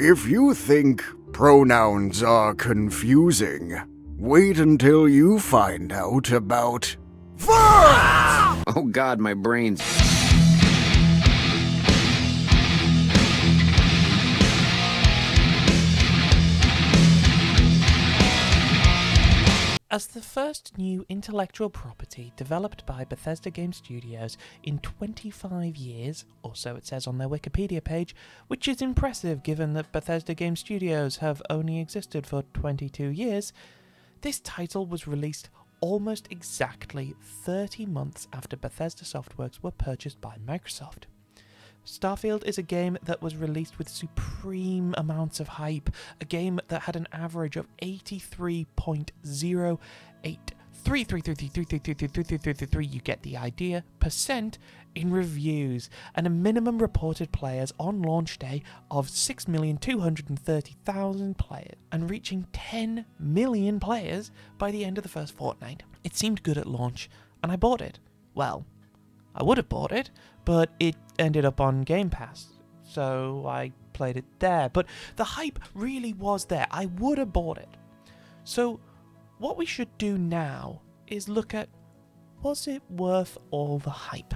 If you think pronouns are confusing, wait until you find out about verbs! Oh God, my brains. As the first new intellectual property developed by Bethesda Game Studios in 25 years, or so it says on their Wikipedia page, which is impressive given that Bethesda Game Studios have only existed for 22 years, this title was released almost exactly 30 months after Bethesda Softworks were purchased by Microsoft. Starfield is a game that was released with supreme amounts of hype, a game that had an average of 83.083333333, you get the idea, percent in reviews, and a minimum reported players on launch day of 6,230,000 players, and reaching 10 million players by the end of the first fortnight. It seemed good at launch, and I bought it. Well, I would have bought it, but it ended up on Game Pass, so I played it there. But the hype really was there. I would have bought it. So what we should do now is look at, was it worth all the hype?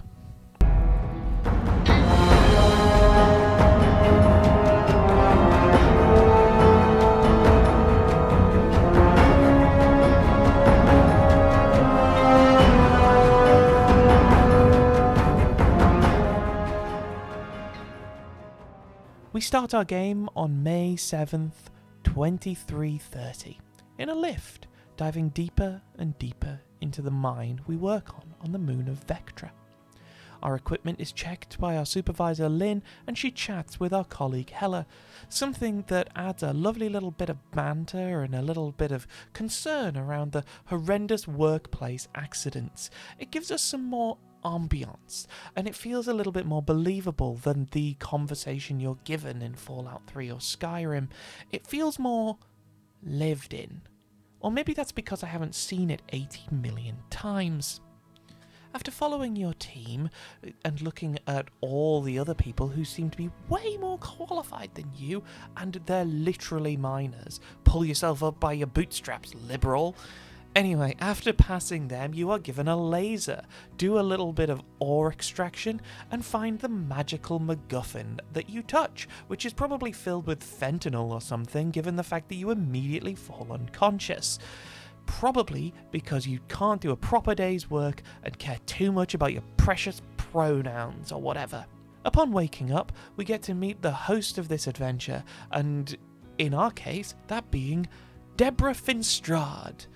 We start our game on May 7th, 2330, in a lift, diving deeper and deeper into the mine we work on the moon of Vectra. Our equipment is checked by our supervisor Lynn, and she chats with our colleague Hella, something that adds a lovely little bit of banter and a little bit of concern around the horrendous workplace accidents. It gives us some more ambiance, and it feels a little bit more believable than the conversation you're given in Fallout 3 or Skyrim. It feels more lived in. Or maybe that's because I haven't seen it 80 million times. After following your team and looking at all the other people who seem to be way more qualified than you, and they're literally miners, pull yourself up by your bootstraps, liberal. Anyway, after passing them, you are given a laser, do a little bit of ore extraction, and find the magical MacGuffin that you touch, which is probably filled with fentanyl or something, given the fact that you immediately fall unconscious. Probably because you can't do a proper day's work and care too much about your precious pronouns or whatever. Upon waking up, we get to meet the host of this adventure, and in our case, that being Deborah Finstrad.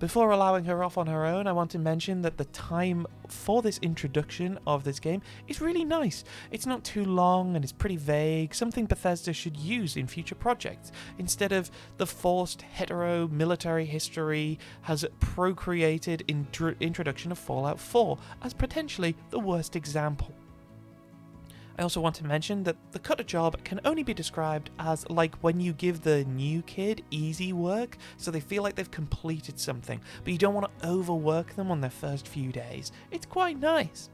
Before allowing her off on her own, I want to mention that the time for this introduction of this game is really nice. It's not too long and it's pretty vague, something Bethesda should use in future projects, instead of the forced hetero military history has procreated introduction of Fallout 4 as potentially the worst example. I also want to mention that the cutter job can only be described as like when you give the new kid easy work so they feel like they've completed something, but you don't want to overwork them on their first few days. It's quite nice.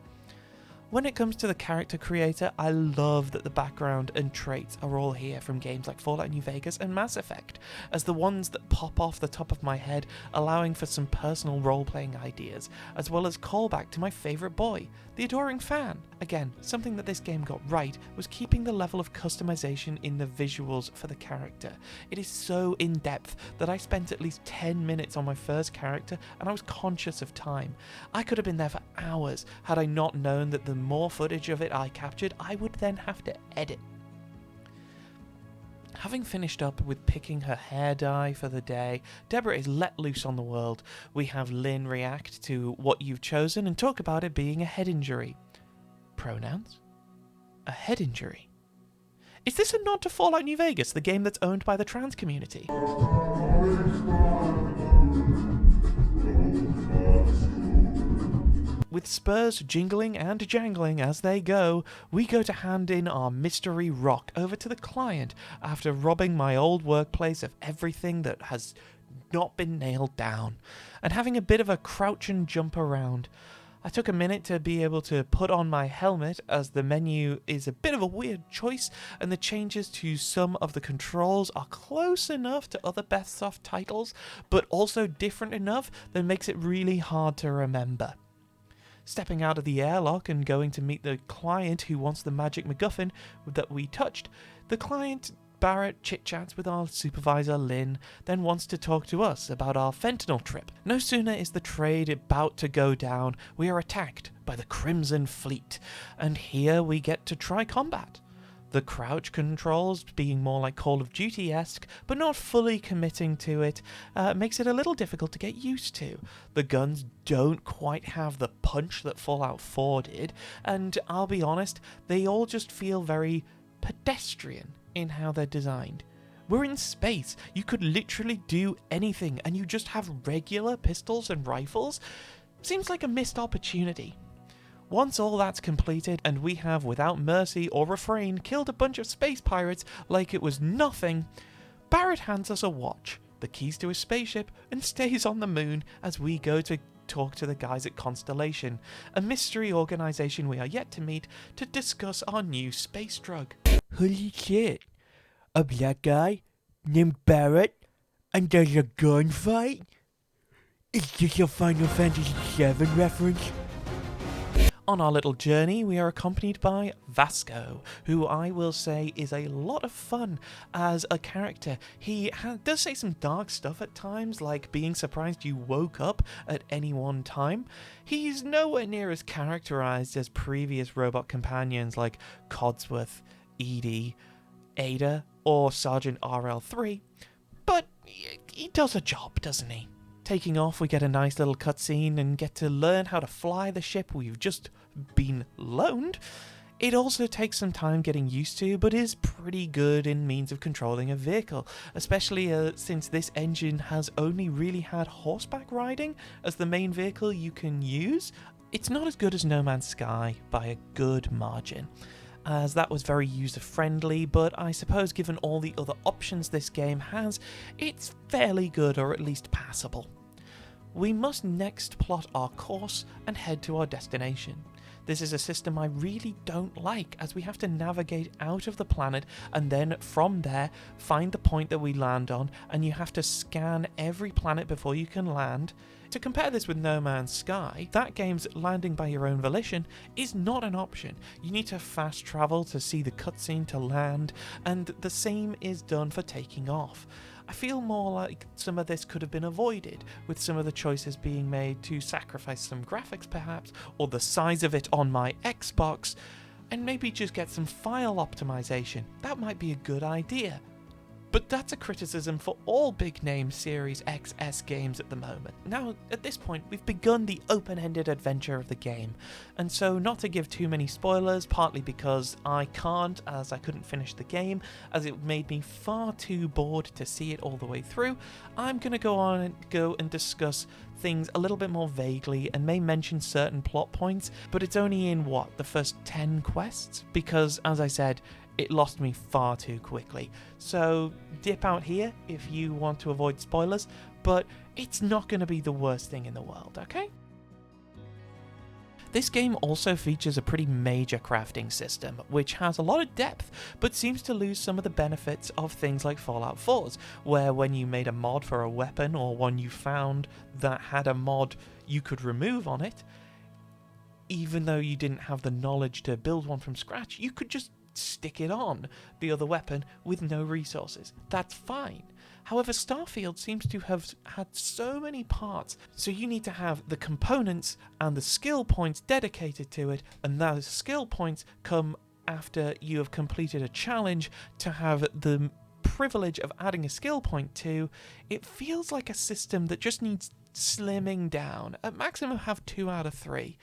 When it comes to the character creator, I love that the background and traits are all here from games like Fallout New Vegas and Mass Effect, as the ones that pop off the top of my head, allowing for some personal role-playing ideas, as well as callback to my favourite boy, the adoring fan. Again, something that this game got right was keeping the level of customization in the visuals for the character. It is so in-depth that I spent at least 10 minutes on my first character and I was conscious of time. I could have been there for hours had I not known that the more footage of it I captured, I would then have to edit. Having finished up with picking her hair dye for the day, Deborah is let loose on the world. We have Lynn react to what you've chosen and talk about it being a head injury. Pronouns? A head injury? Is this a nod to Fallout New Vegas, the game that's owned by the trans community? With spurs jingling and jangling as they go, we go to hand in our mystery rock over to the client after robbing my old workplace of everything that has not been nailed down, and having a bit of a crouch and jump around. I took a minute to be able to put on my helmet, as the menu is a bit of a weird choice and the changes to some of the controls are close enough to other Bethesda titles, but also different enough that makes it really hard to remember. Stepping out of the airlock and going to meet the client who wants the magic MacGuffin that we touched, the client Barrett chit-chats with our supervisor Lynn, then wants to talk to us about our fentanyl trip. No sooner is the trade about to go down, we are attacked by the Crimson Fleet, and here we get to try combat. The crouch controls, being more like Call of Duty-esque, but not fully committing to it, makes it a little difficult to get used to. The guns don't quite have the punch that Fallout 4 did, and I'll be honest, they all just feel very pedestrian in how they're designed. We're in space. You could literally do anything, and you just have regular pistols and rifles. Seems like a missed opportunity. Once all that's completed, and we have, without mercy or refrain, killed a bunch of space pirates like it was nothing, Barrett hands us a watch, the keys to his spaceship, and stays on the moon as we go to talk to the guys at Constellation, a mystery organization we are yet to meet, to discuss our new space drug. Holy shit. A black guy named Barrett, and there's a gunfight? Is this a Final Fantasy VII reference? On our little journey, we are accompanied by Vasco, who I will say is a lot of fun as a character. He does say some dark stuff at times, like being surprised you woke up at any one time. He's nowhere near as characterized as previous robot companions like Codsworth, Edie, Ada, or Sergeant RL3, but he does a job, doesn't he? Taking off, we get a nice little cutscene and get to learn how to fly the ship we've just been loaned. It also takes some time getting used to, but is pretty good in means of controlling a vehicle, especially since this engine has only really had horseback riding as the main vehicle you can use. It's not as good as No Man's Sky by a good margin, as that was very user-friendly, but I suppose given all the other options this game has, it's fairly good, or at least passable. We must next plot our course and head to our destination. This is a system I really don't like, as we have to navigate out of the planet and then from there find the point that we land on, and you have to scan every planet before you can land. To compare this with No Man's Sky, that game's landing by your own volition is not an option. You need to fast travel to see the cutscene to land, and the same is done for taking off. I feel more like some of this could have been avoided, with some of the choices being made to sacrifice some graphics perhaps, or the size of it on my Xbox, and maybe just get some file optimization. That might be a good idea. But that's a criticism for all big-name Series XS games at the moment. Now, at this point, we've begun the open-ended adventure of the game, and so not to give too many spoilers, partly because I can't, as I couldn't finish the game, as it made me far too bored to see it all the way through, I'm going to go and discuss things a little bit more vaguely and may mention certain plot points, but it's only in, the first 10 quests? Because, as I said, it lost me far too quickly. So dip out here if you want to avoid spoilers, but it's not going to be the worst thing in the world, okay? This game also features a pretty major crafting system, which has a lot of depth, but seems to lose some of the benefits of things like Fallout 4's, where when you made a mod for a weapon or one you found that had a mod you could remove on it, even though you didn't have the knowledge to build one from scratch, you could just stick it on the other weapon with no resources. That's fine. However, Starfield seems to have had so many parts, so you need to have the components and the skill points dedicated to it, and those skill points come after you have completed a challenge to have the privilege of adding a skill point to. It feels like a system that just needs slimming down. At maximum, have 2 out of 3.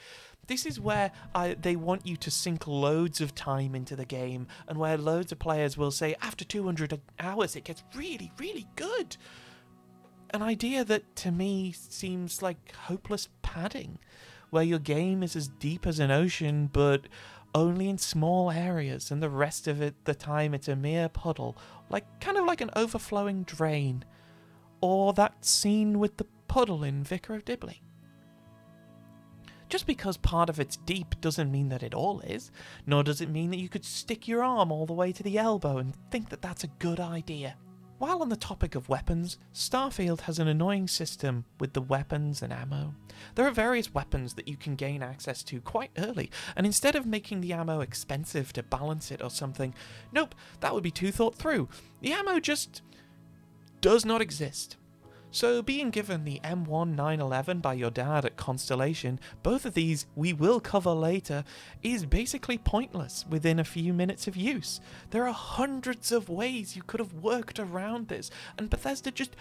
This is where they want you to sink loads of time into the game, and where loads of players will say after 200 hours it gets really, really good. An idea that to me seems like hopeless padding, where your game is as deep as an ocean but only in small areas, and the rest of it, the time, it's a mere puddle, kind of like an overflowing drain, or that scene with the puddle in Vicar of Dibley. Just because part of it's deep doesn't mean that it all is, nor does it mean that you could stick your arm all the way to the elbow and think that that's a good idea. While on the topic of weapons, Starfield has an annoying system with the weapons and ammo. There are various weapons that you can gain access to quite early, and instead of making the ammo expensive to balance it or something, nope, that would be too thought through. The ammo just does not exist. So being given the M1 911 by your dad at Constellation, both of these we will cover later, is basically pointless within a few minutes of use. There are hundreds of ways you could have worked around this, and Bethesda just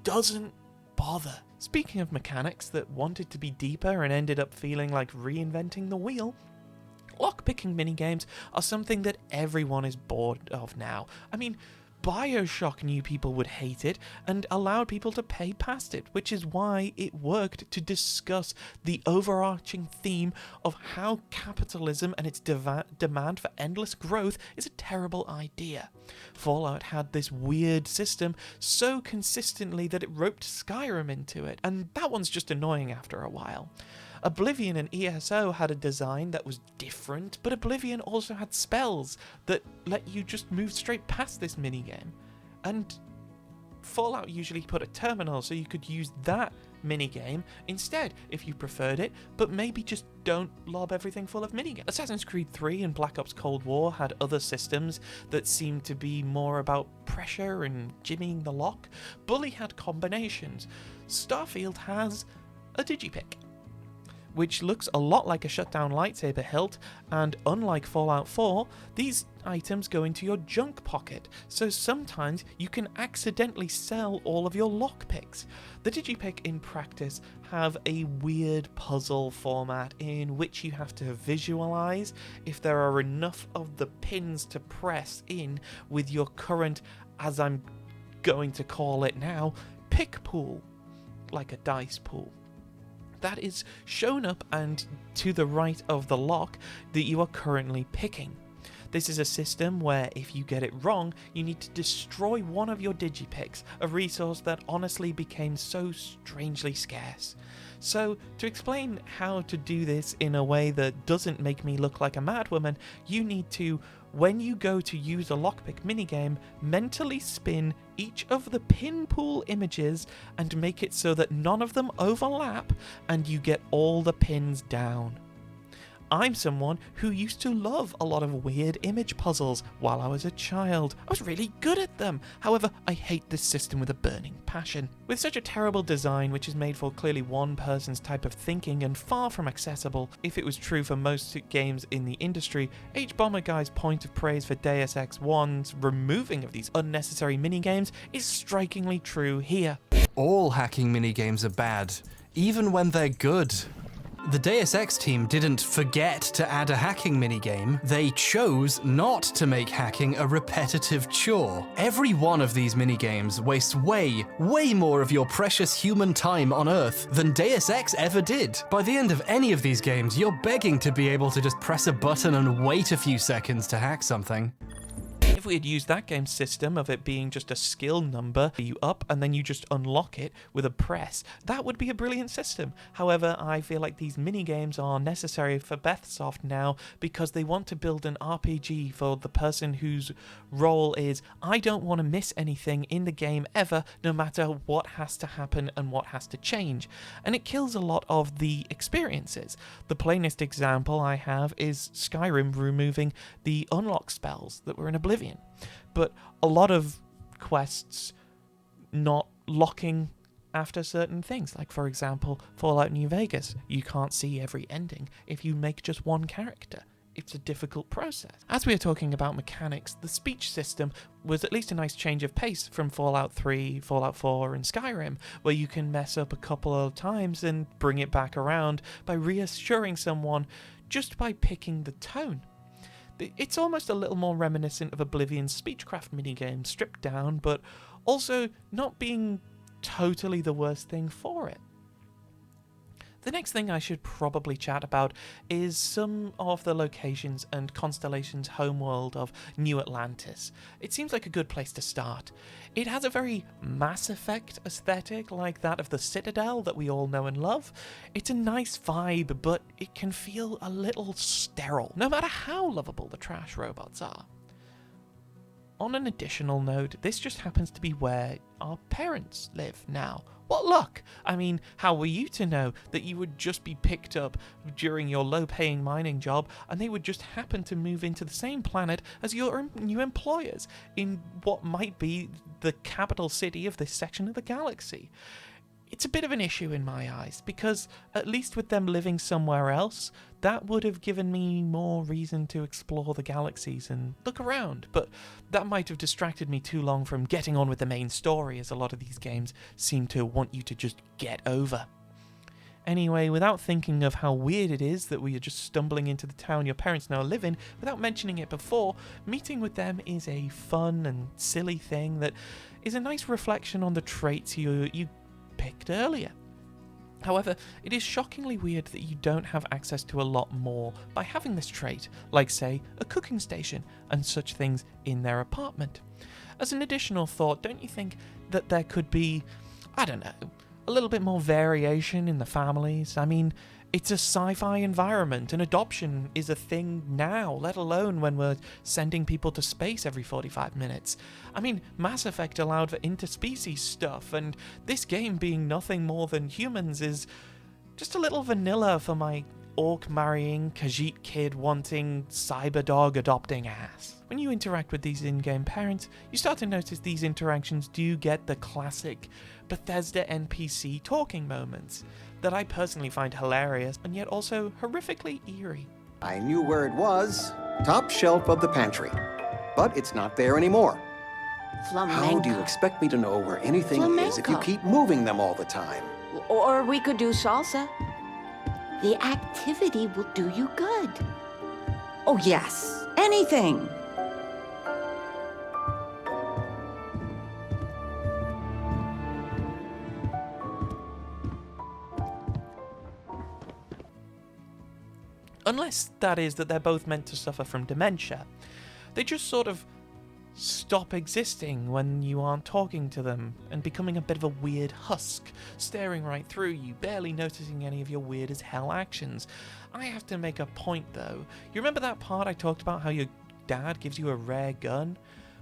doesn't bother. Speaking of mechanics that wanted to be deeper and ended up feeling like reinventing the wheel, lockpicking minigames are something that everyone is bored of now. I mean, BioShock knew people would hate it and allowed people to pay past it, which is why it worked to discuss the overarching theme of how capitalism and its demand for endless growth is a terrible idea. Fallout had this weird system so consistently that it roped Skyrim into it, and that one's just annoying after a while. Oblivion and ESO had a design that was different, but Oblivion also had spells that let you just move straight past this minigame. And Fallout usually put a terminal so you could use that minigame instead if you preferred it, but maybe just don't lob everything full of minigames. Assassin's Creed 3 and Black Ops Cold War had other systems that seemed to be more about pressure and jimmying the lock. Bully had combinations. Starfield has a digipick, which looks a lot like a shutdown lightsaber hilt, and unlike Fallout 4, these items go into your junk pocket, so sometimes you can accidentally sell all of your lockpicks. The digipick in practice have a weird puzzle format in which you have to visualize if there are enough of the pins to press in with your current, as I'm going to call it now, pick pool, like a dice pool. That is shown up and to the right of the lock that you are currently picking. This is a system where if you get it wrong, you need to destroy one of your digipicks, a resource that honestly became so strangely scarce. So, to explain how to do this in a way that doesn't make me look like a madwoman, you need to, when you go to use a lockpick minigame, mentally spin each of the pin pool images and make it so that none of them overlap and you get all the pins down. I'm someone who used to love a lot of weird image puzzles while I was a child. I was really good at them. However, I hate this system with a burning passion. With such a terrible design, which is made for clearly one person's type of thinking and far from accessible, if it was true for most games in the industry, H-Bomber Guy's point of praise for Deus Ex 1's removing of these unnecessary minigames is strikingly true here. All hacking minigames are bad, even when they're good. The Deus Ex team didn't forget to add a hacking minigame, they chose not to make hacking a repetitive chore. Every one of these minigames wastes way more of your precious human time on Earth than Deus Ex ever did. By the end of any of these games, you're begging to be able to just press a button and wait a few seconds to hack something. If we had used that game's system of it being just a skill number you up and then you just unlock it with a press, that would be a brilliant system. However, I feel like these minigames are necessary for Bethsoft now because they want to build an RPG for the person whose role is, I don't want to miss anything in the game ever, no matter what has to happen and what has to change. And it kills a lot of the experiences. The plainest example I have is Skyrim removing the unlock spells that were in Oblivion. But a lot of quests not locking after certain things, like for example Fallout New Vegas, you can't see every ending if you make just one character. It's a difficult process. As we are talking about mechanics, the speech system was at least a nice change of pace from Fallout 3, Fallout 4 and Skyrim, where you can mess up a couple of times and bring it back around by reassuring someone just by picking the tone. It's almost a little more reminiscent of Oblivion's Speechcraft minigame, stripped down, but also not being totally the worst thing for it. The next thing I should probably chat about is some of the locations and constellations' homeworld of New Atlantis. It seems like a good place to start. It has a very Mass Effect aesthetic like that of the Citadel that we all know and love. It's a nice vibe, but it can feel a little sterile, no matter how lovable the trash robots are. On an additional note, this just happens to be where our parents live now. What luck! I mean, how were you to know that you would just be picked up during your low-paying mining job and they would just happen to move into the same planet as your new employers in what might be the capital city of this section of the galaxy? It's a bit of an issue in my eyes, because at least with them living somewhere else, that would have given me more reason to explore the galaxies and look around, but that might have distracted me too long from getting on with the main story, as a lot of these games seem to want you to just get over. Anyway, without thinking of how weird it is that we are just stumbling into the town your parents now live in, without mentioning it before, meeting with them is a fun and silly thing that is a nice reflection on the traits you picked earlier. However, it is shockingly weird that you don't have access to a lot more by having this trait, like say a cooking station and such things in their apartment. As an additional thought, don't you think that there could be, I don't know, a little bit more variation in the families? I mean, it's a sci-fi environment, and adoption is a thing now, let alone when we're sending people to space every 45 minutes. I mean, Mass Effect allowed for interspecies stuff, and this game being nothing more than humans is just a little vanilla for my orc-marrying, Khajiit kid wanting, cyberdog adopting ass. When you interact with these in-game parents, you start to notice these interactions do get the classic Bethesda NPC talking moments that I personally find hilarious and yet also horrifically eerie. I knew where it was, top shelf of the pantry, but it's not there anymore. Flamenco. How do you expect me to know where anything is if you Flamenco. keep moving them all the time? Or we could do salsa. The activity will do you good. Oh, yes. Anything. Unless, that is, that they're both meant to suffer from dementia. They just sort of stop existing when you aren't talking to them and becoming a bit of a weird husk, staring right through you, barely noticing any of your weird as hell actions. I have to make a point though. You remember that part I talked about how your dad gives you a rare gun?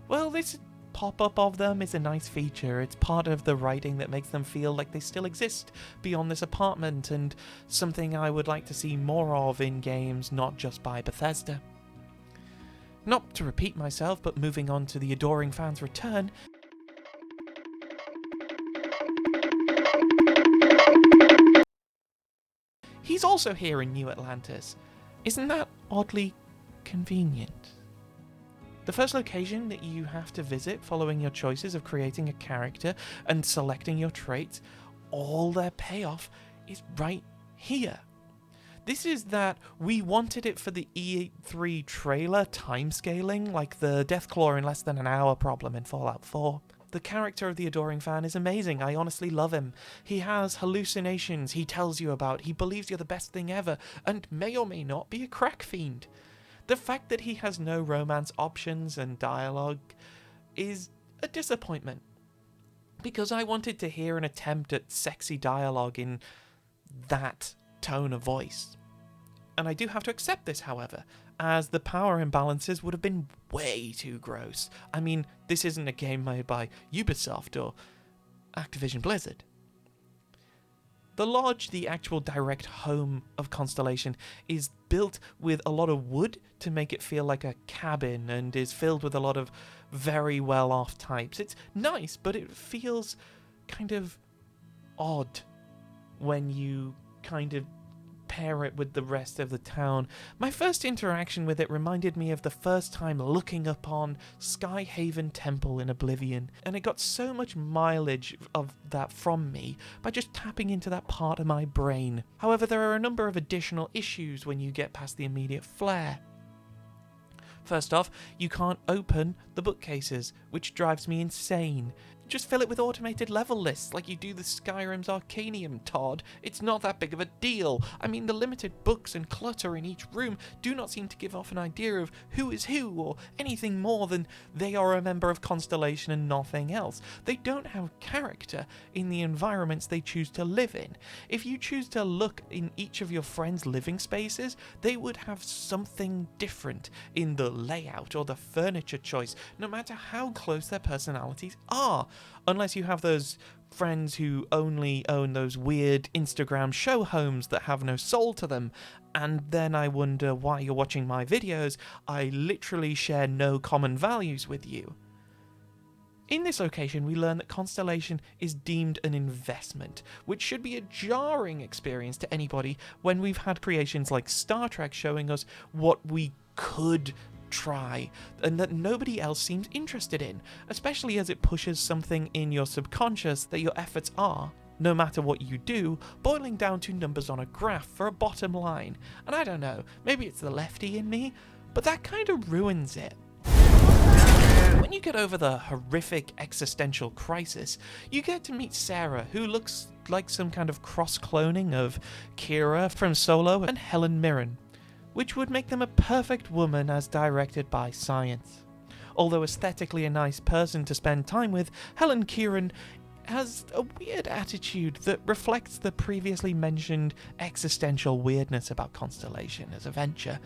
Well, this pop-up of them is a nice feature. It's part of the writing that makes them feel like they still exist beyond this apartment, and something I would like to see more of in games, not just by Bethesda. Not to repeat myself, but moving on to the Adoring Fan's return, he's also here in New Atlantis. Isn't that oddly convenient? The first location that you have to visit following your choices of creating a character and selecting your traits, all their payoff is right here. This is that we wanted it for the E3 trailer timescaling, like the Deathclaw in less than an hour problem in Fallout 4. The character of the Adoring Fan is amazing. I honestly love him. He has hallucinations he tells you about. He believes you're the best thing ever, and may or may not be a crack fiend. The fact that he has no romance options and dialogue is a disappointment, because I wanted to hear an attempt at sexy dialogue in that tone of voice. And I do have to accept this, however, as the power imbalances would have been way too gross. I mean, this isn't a game made by Ubisoft or Activision Blizzard. The lodge, the actual direct home of Constellation, is built with a lot of wood to make it feel like a cabin, and is filled with a lot of very well-off types. It's nice, but it feels kind of odd when you kind of pair it with the rest of the town. My first interaction with it reminded me of the first time looking upon Skyhaven Temple in Oblivion, and it got so much mileage of that from me by just tapping into that part of my brain. However, there are a number of additional issues when you get past the immediate flair. First off, you can't open the bookcases, which drives me insane. Just fill it with automated level lists like you do the Skyrim's Arcanium, Todd. It's not that big of a deal. I mean, the limited books and clutter in each room do not seem to give off an idea of who is who or anything more than they are a member of Constellation and nothing else. They don't have character in the environments they choose to live in. If you choose to look in each of your friends' living spaces, they would have something different in the layout or the furniture choice, no matter how close their personalities are. Unless you have those friends who only own those weird Instagram show homes that have no soul to them, and then I wonder why you're watching my videos. I literally share no common values with you. In this location, we learn that Constellation is deemed an investment, which should be a jarring experience to anybody when we've had creations like Star Trek showing us what we could try, and that nobody else seems interested in, especially as it pushes something in your subconscious that your efforts are, no matter what you do, boiling down to numbers on a graph for a bottom line. And I don't know, maybe it's the lefty in me, but that kind of ruins it. When you get over the horrific existential crisis, you get to meet Sarah, who looks like some kind of cross-cloning of Kira from Solo and Helen Mirren, which would make them a perfect woman as directed by science. Although aesthetically a nice person to spend time with, Helen Kieran has a weird attitude that reflects the previously mentioned existential weirdness about Constellation as a venture.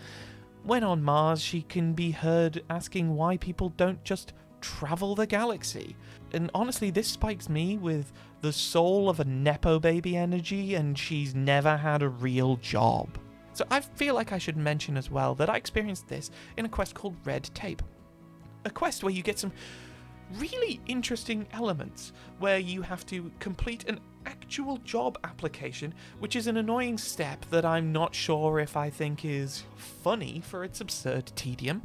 When on Mars, she can be heard asking why people don't just travel the galaxy. And honestly, this spikes me with the soul of a Nepo baby energy, and she's never had a real job. So I feel like I should mention as well that I experienced this in a quest called Red Tape. A quest where you get some really interesting elements, where you have to complete an actual job application, which is an annoying step that I'm not sure if I think is funny for its absurd tedium.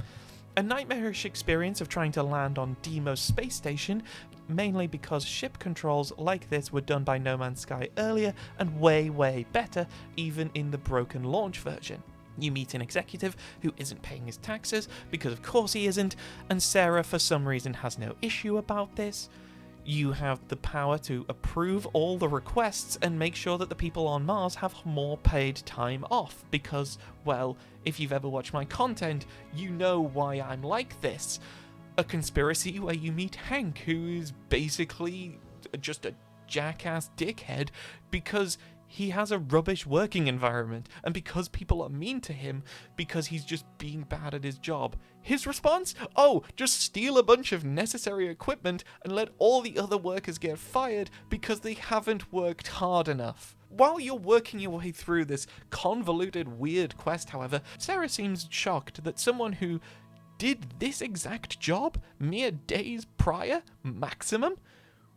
A nightmarish experience of trying to land on Deimos space station, mainly because ship controls like this were done by No Man's Sky earlier and way better, even in the broken launch version. You meet an executive who isn't paying his taxes, because of course he isn't, and Sarah for some reason has no issue about this. You have the power to approve all the requests and make sure that the people on Mars have more paid time off, because, well, if you've ever watched my content, you know why I'm like this. A conspiracy where you meet Hank, who is basically just a jackass dickhead because he has a rubbish working environment, and because people are mean to him because he's just being bad at his job. His response? Oh, just steal a bunch of necessary equipment and let all the other workers get fired because they haven't worked hard enough. While you're working your way through this convoluted, weird quest, however, Sarah seems shocked that someone who did this exact job mere days prior, maximum,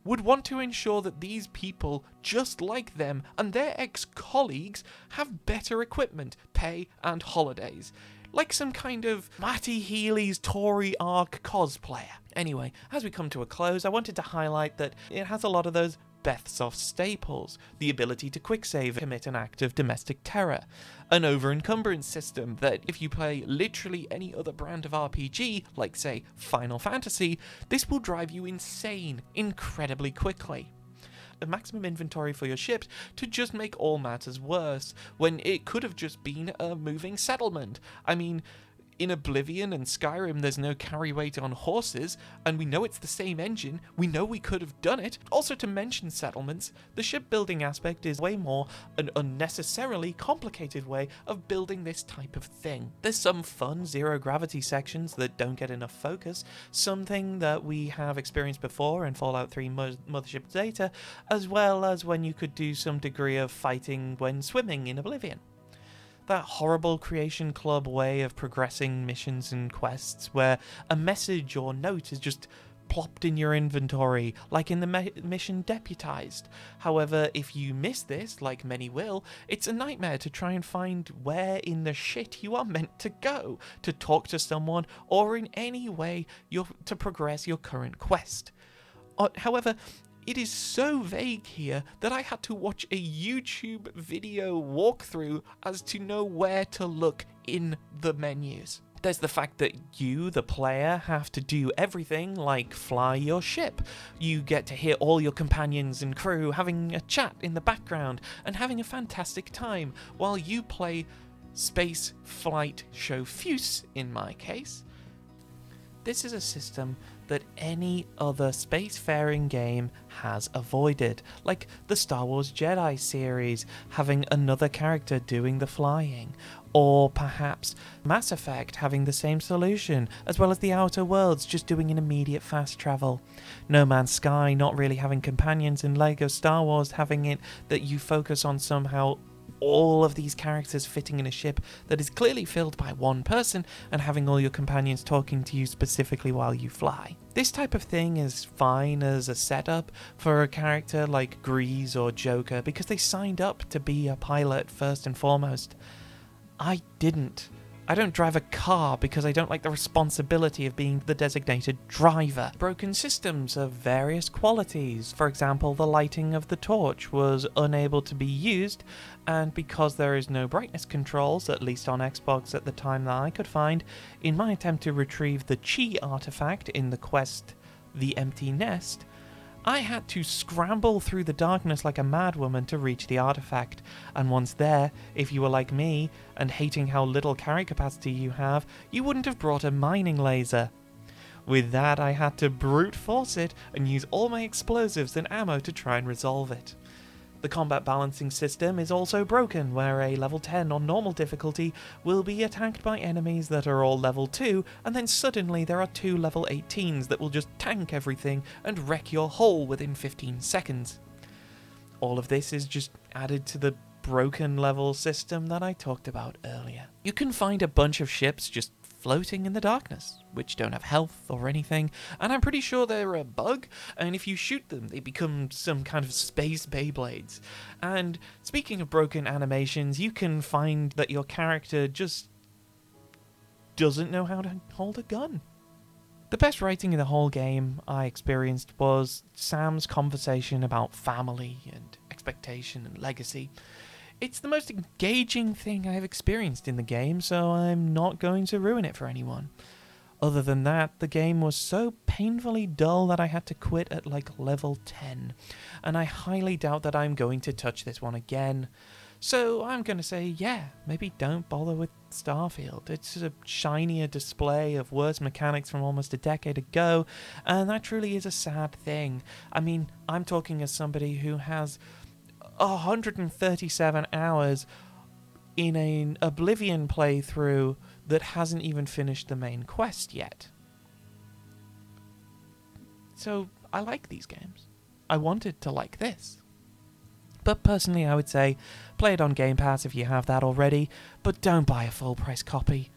would want to ensure that these people, just like them and their ex-colleagues, have better equipment, pay, and holidays. Like some kind of Matty Healy's Tory Arc cosplayer. Anyway, as we come to a close, I wanted to highlight that it has a lot of those Bethsoft staples, the ability to quick save, commit an act of domestic terror, an over-encumbrance system that if you play literally any other brand of RPG, like say Final Fantasy, this will drive you insane incredibly quickly. A maximum inventory for your ships to just make all matters worse, when it could have just been a moving settlement. I mean, in Oblivion and Skyrim, there's no carry weight on horses, and we know it's the same engine. We know we could have done it. Also, to mention settlements, the shipbuilding aspect is way more an unnecessarily complicated way of building this type of thing. There's some fun zero-gravity sections that don't get enough focus, something that we have experienced before in Fallout 3 Mothership Data, as well as when you could do some degree of fighting when swimming in Oblivion. That horrible Creation Club way of progressing missions and quests where a message or note is just plopped in your inventory, like in the mission Deputized. However, if you miss this, like many will, it's a nightmare to try and find where in the shit you are meant to go, to talk to someone, or in any way to progress your current quest. However, it is so vague here that I had to watch a YouTube video walkthrough as to know where to look in the menus. There's the fact that you, the player, have to do everything like fly your ship. You get to hear all your companions and crew having a chat in the background and having a fantastic time while you play Space Flight Showfuse, in my case. This is a system that any other spacefaring game has avoided, like the Star Wars Jedi series having another character doing the flying, or perhaps Mass Effect having the same solution, as well as the Outer Worlds just doing an immediate fast travel. No Man's Sky not really having companions, and LEGO Star Wars having it that you focus on somehow all of these characters fitting in a ship that is clearly filled by one person and having all your companions talking to you specifically while you fly. This type of thing is fine as a setup for a character like Grease or Joker because they signed up to be a pilot first and foremost. I didn't. I don't drive a car because I don't like the responsibility of being the designated driver. Broken systems of various qualities. For example, the lighting of the torch was unable to be used, and because there is no brightness controls, at least on Xbox at the time that I could find, in my attempt to retrieve the Chi artifact in the quest The Empty Nest, I had to scramble through the darkness like a madwoman to reach the artifact, and once there, if you were like me, and hating how little carry capacity you have, you wouldn't have brought a mining laser. With that, I had to brute force it and use all my explosives and ammo to try and resolve it. The combat balancing system is also broken, where a level 10 on normal difficulty will be attacked by enemies that are all level 2, and then suddenly there are 2 level 18s that will just tank everything and wreck your hull within 15 seconds. All of this is just added to the broken level system that I talked about earlier. You can find a bunch of ships just floating in the darkness, which don't have health or anything, and I'm pretty sure they're a bug, and if you shoot them, they become some kind of space Beyblades. And speaking of broken animations, you can find that your character just doesn't know how to hold a gun. The best writing in the whole game I experienced was Sam's conversation about family and expectation and legacy. It's the most engaging thing I've experienced in the game, so I'm not going to ruin it for anyone. Other than that, the game was so painfully dull that I had to quit at like level 10, and I highly doubt that I'm going to touch this one again. So I'm going to say, yeah, maybe don't bother with Starfield. It's a shinier display of worse mechanics from almost a decade ago, and that truly is a sad thing. I mean, I'm talking as somebody who has 137 hours in an Oblivion playthrough that hasn't even finished the main quest yet. So I like these games. I wanted to like this. But personally I would say play it on Game Pass if you have that already, but don't buy a full price copy.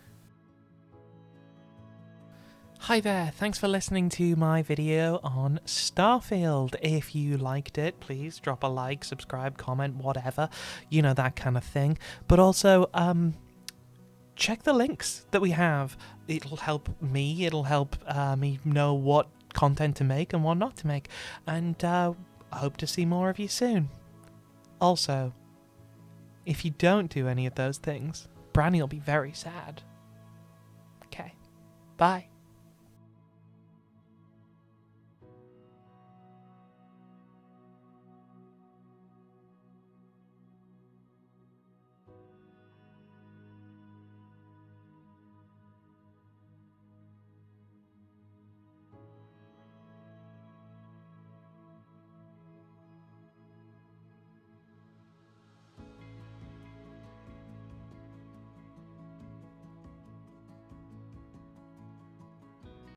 Hi there, thanks for listening to my video on Starfield. If you liked it, please drop a like, subscribe, comment, whatever, you know, that kind of thing. But also, check the links that we have. It'll help me, it'll help me know what content to make and what not to make. And I hope to see more of you soon. Also, if you don't do any of those things, Branny will be very sad. Okay, bye.